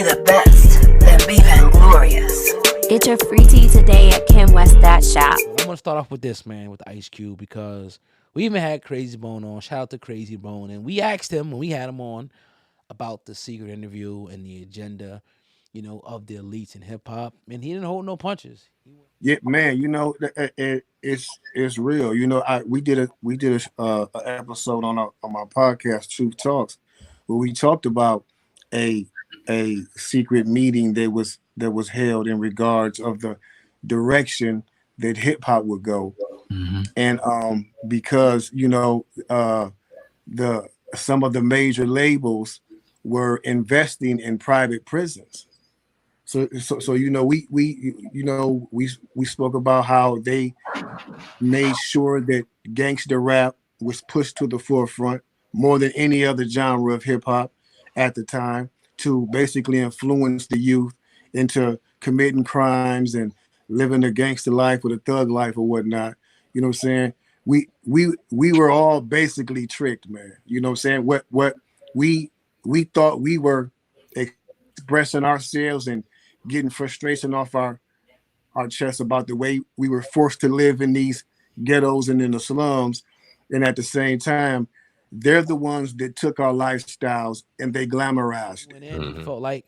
Be the best, then be vainglorious. Get your free tea today at KimWest.shop. I'm gonna start off with this, man, with Ice Cube, because we even had Krayzie Bone on. Shout out to Krayzie Bone, and we asked him when we had him on about the secret interview and the agenda, of the elites in hip hop, and he didn't hold no punches. Yeah, man. It's real. We did a episode on my podcast, Truth Talks, where we talked about a a secret meeting that was held in regards of the direction that hip hop would go, and because the some of the major labels were investing in private prisons. So we spoke about how they made sure that gangster rap was pushed to the forefront more than any other genre of hip hop at the time, to basically influence the youth into committing crimes and living a gangster life or a thug life or whatnot. You know what I'm saying? We were all basically tricked, man. You know what I'm saying? What we thought we were expressing ourselves and getting frustration off our chest about the way we were forced to live in these ghettos and in the slums. And at the same time, they're the ones that took our lifestyles and they glamorized Went it. in and felt like,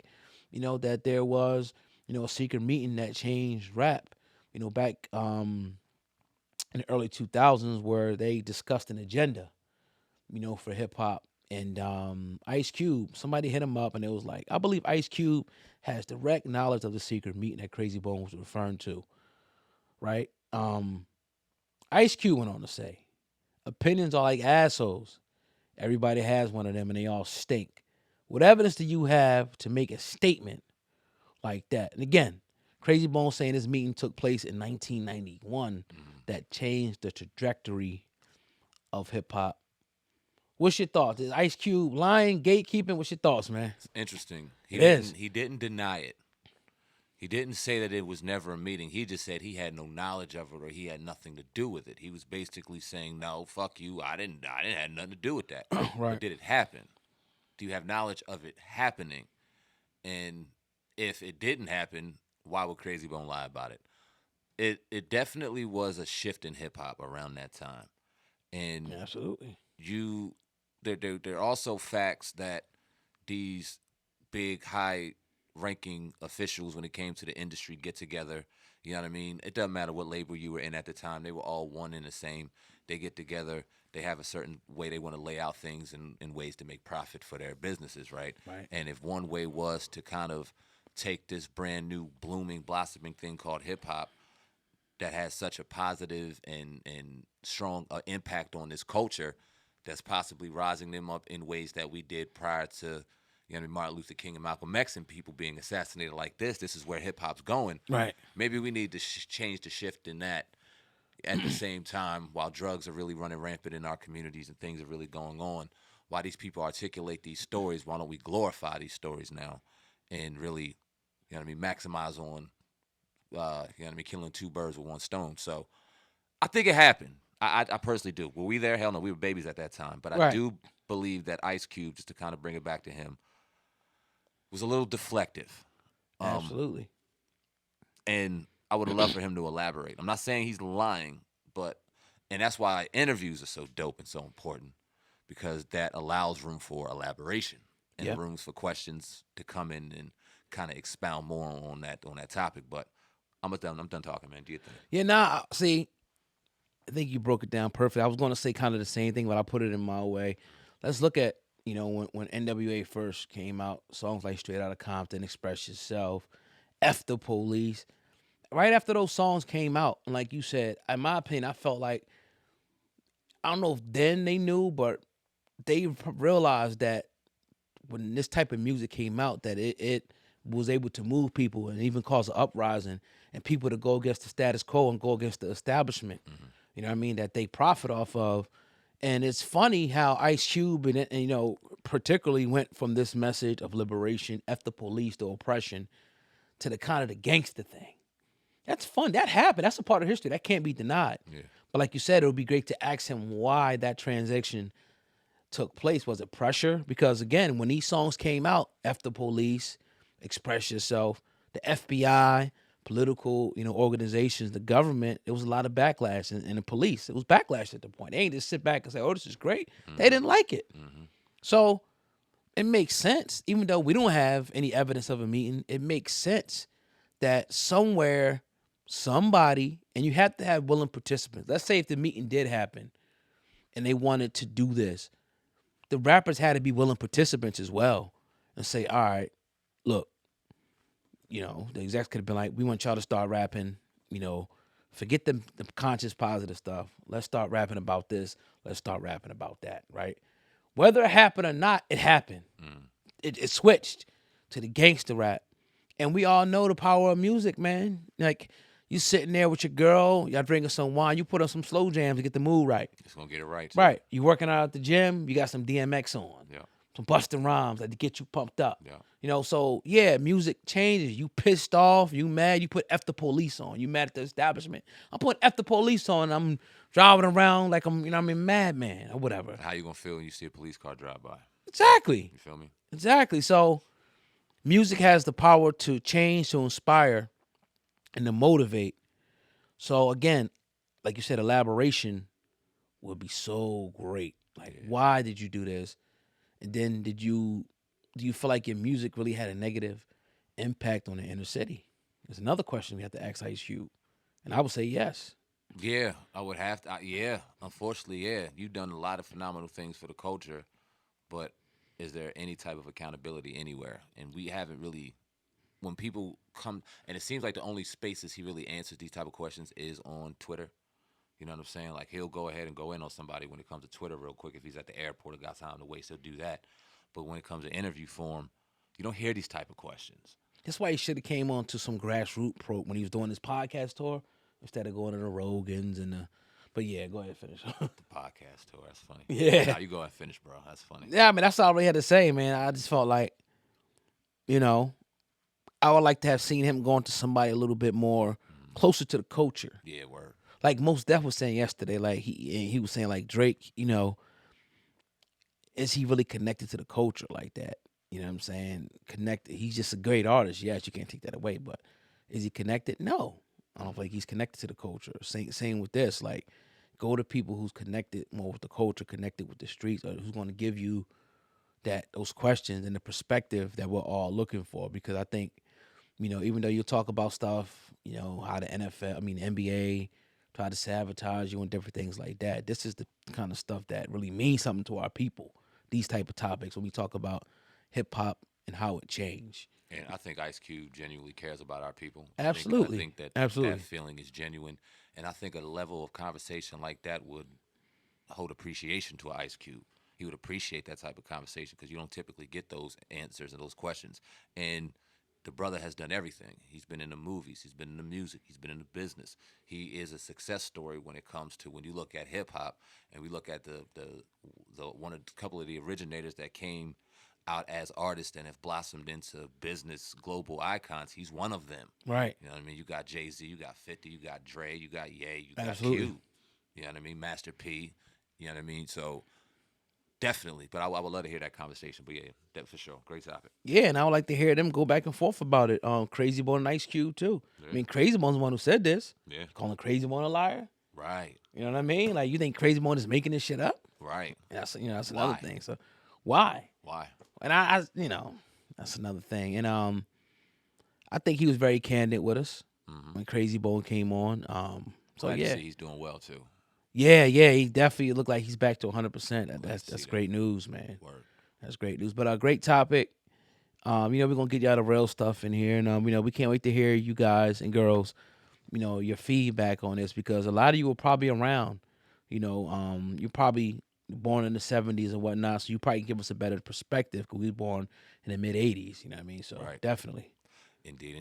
that there was, a secret meeting that changed rap, back in the early 2000s, where they discussed an agenda, for hip hop. And Ice Cube, somebody hit him up and it was like, I believe Ice Cube has direct knowledge of the secret meeting that Krayzie Bone was referring to, right? Ice Cube went on to say, opinions are like assholes. Everybody has one of them and they all stink. What evidence do you have to make a statement like that? And again, Krayzie Bone saying this meeting took place in 1991 that changed the trajectory of hip hop. What's your thoughts? Is Ice Cube lying, gatekeeping? What's your thoughts, man? It's interesting. He didn't deny it. He didn't say that it was never a meeting. He just said he had no knowledge of it or he had nothing to do with it. He was basically saying, "No, fuck you. I didn't have nothing to do with that." Right. But did it happen? Do you have knowledge of it happening? And if it didn't happen, why would Krayzie Bone lie about it? It definitely was a shift in hip hop around that time. And Absolutely. there are also facts that these big high ranking officials, when it came to the industry, get together. You know what I mean? It doesn't matter what label you were in at the time. They were all one and the same. They get together. They have a certain way they want to lay out things in ways to make profit for their businesses, right? Right. And if one way was to kind of take this brand new blooming, blossoming thing called hip hop that has such a positive and strong impact on this culture, that's possibly rising them up in ways that we did prior to, Martin Luther King and Malcolm X and people being assassinated like this. This is where hip hop's going. Right. Maybe we need to change the shift in that at the same time, while drugs are really running rampant in our communities and things are really going on. Why these people articulate these stories? Why don't we glorify these stories now and really, maximize on, killing two birds with one stone? So I think it happened. I personally do. Were we there? Hell no, we were babies at that time. But I do believe that Ice Cube, just to kind of bring it back to him, was a little deflective. Absolutely. And I would love for him to elaborate. I'm not saying he's lying, and that's why interviews are so dope and so important, because that allows room for elaboration and rooms for questions to come in and kind of expound more on that topic. But I'm done talking, man. Do you think? Yeah, see, I think you broke it down perfect. I was going to say kind of the same thing, but I put it in my way. Let's look at, when NWA first came out, songs like Straight Outta Compton, Express Yourself, F the Police. Right after those songs came out, and like you said, in my opinion, I felt like, I don't know if then they knew, but they realized that when this type of music came out, that it was able to move people and even cause an uprising and people to go against the status quo and go against the establishment. Mm-hmm. You know what I mean? That they profit off of. And it's funny how Ice Cube and particularly went from this message of liberation, F the police, the oppression, to the kind of the gangster thing. That's fun. That happened. That's a part of history. That can't be denied. Yeah. But like you said, it would be great to ask him why that transaction took place. Was it pressure? Because again, when these songs came out, F the Police, express yourself. The FBI, political, organizations, the government, it was a lot of backlash, and the police, it was backlash at the point. They ain't just sit back and say, "Oh, this is great." They didn't like it. So it makes sense, even though we don't have any evidence of a meeting. It makes sense that somewhere, somebody, and you have to have willing participants. Let's say if the meeting did happen and they wanted to do this, the rappers had to be willing participants as well and say, all right, look, the execs could have been like, we want y'all to start rapping, forget the conscious positive stuff. Let's start rapping about this. Let's start rapping about that, right? Whether it happened or not, it happened. It switched to the gangster rap. And we all know the power of music, man. Like, you sitting there with your girl, y'all drinking some wine, you put on some slow jams to get the mood right. It's going to get it right, too. Right. You working out at the gym, you got some DMX on. Yeah. Some busting rhymes to get you pumped up. Yeah. So, yeah, music changes. You pissed off, you mad, you put F the Police on. You mad at the establishment. I'm putting F the Police on, I'm driving around like I'm, madman or whatever. How you going to feel when you see a police car drive by? Exactly. You feel me? Exactly. So, music has the power to change, to inspire, and to motivate. So, again, like you said, elaboration would be so great. Like, why did you do this? And then do you feel like your music really had a negative impact on the inner city? There's another question we have to ask Ice Cube. And I would say yes. Yeah, I would have to. Yeah, unfortunately, yeah. You've done a lot of phenomenal things for the culture, but is there any type of accountability anywhere? And we haven't really, when people come, and it seems like the only spaces he really answers these type of questions is on Twitter. You know what I'm saying? Like, he'll go ahead and go in on somebody when it comes to Twitter real quick. If he's at the airport or got time to waste, he'll do that. But when it comes to interview form, you don't hear these type of questions. That's why he should have came on to some grassroots pro when he was doing his podcast tour instead of going to the Rogans and the. But yeah, go ahead and finish. The podcast tour, that's funny. Yeah. Nah, you go ahead and finish, bro. That's funny. Yeah, I mean, that's all I really had to say, man. I just felt like, I would like to have seen him going to somebody a little bit more closer to the culture. Yeah, word. Like Mos Def was saying yesterday, like he was saying, like, Drake, is he really connected to the culture like that? You know what I'm saying? Connected. He's just a great artist. Yes, you can't take that away, but is he connected? No. I don't feel like he's connected to the culture. Same with this. Like, go to people who's connected more with the culture, connected with the streets, or who's going to give you those questions and the perspective that we're all looking for. Because I think, even though you talk about stuff, how the NBA try to sabotage you and different things like that, this is the kind of stuff that really means something to our people. These type of topics when we talk about hip hop and how it changed. And I think Ice Cube genuinely cares about our people. Absolutely. I think that Absolutely. that feeling is genuine. And I think a level of conversation like that would hold appreciation to Ice Cube. He would appreciate that type of conversation because you don't typically get those answers and those questions. And the brother has done everything. He's been in the movies. He's been in the music. He's been in the business. He is a success story when it comes to when you look at hip hop and we look at the couple of the originators that came out as artists and have blossomed into business global icons. He's one of them. Right. You know what I mean? You got Jay-Z, you got 50, you got Dre, you got Ye, you got Absolutely. Q. You know what I mean? Master P. You know what I mean? So definitely. But I would love to hear that conversation. But yeah, that for sure. Great topic. Yeah, and I would like to hear them go back and forth about it. Krayzie Bone and Ice Cube too. Yeah. I mean, Krayzie Bone's the one who said this. Yeah. Calling Krayzie Bone a liar. Right. You know what I mean? Like, you think Krayzie Bone is making this shit up? Right. And that's another Why? thing. So why? Why? And I that's another thing. And I think he was very candid with us when Krayzie Bone came on. So Glad to yeah, see he's doing well too. yeah, he definitely looked like he's back to 100%. That's see that. great news, man. Word. That's great news. But a great topic. We're gonna get y'all the real stuff in here, and we can't wait to hear you guys and girls, your feedback on this because a lot of you were probably around. You're probably born in the 70s and whatnot, so you probably give us a better perspective because we were born in the mid 80s. You know what I mean? So Right. definitely. Indeed.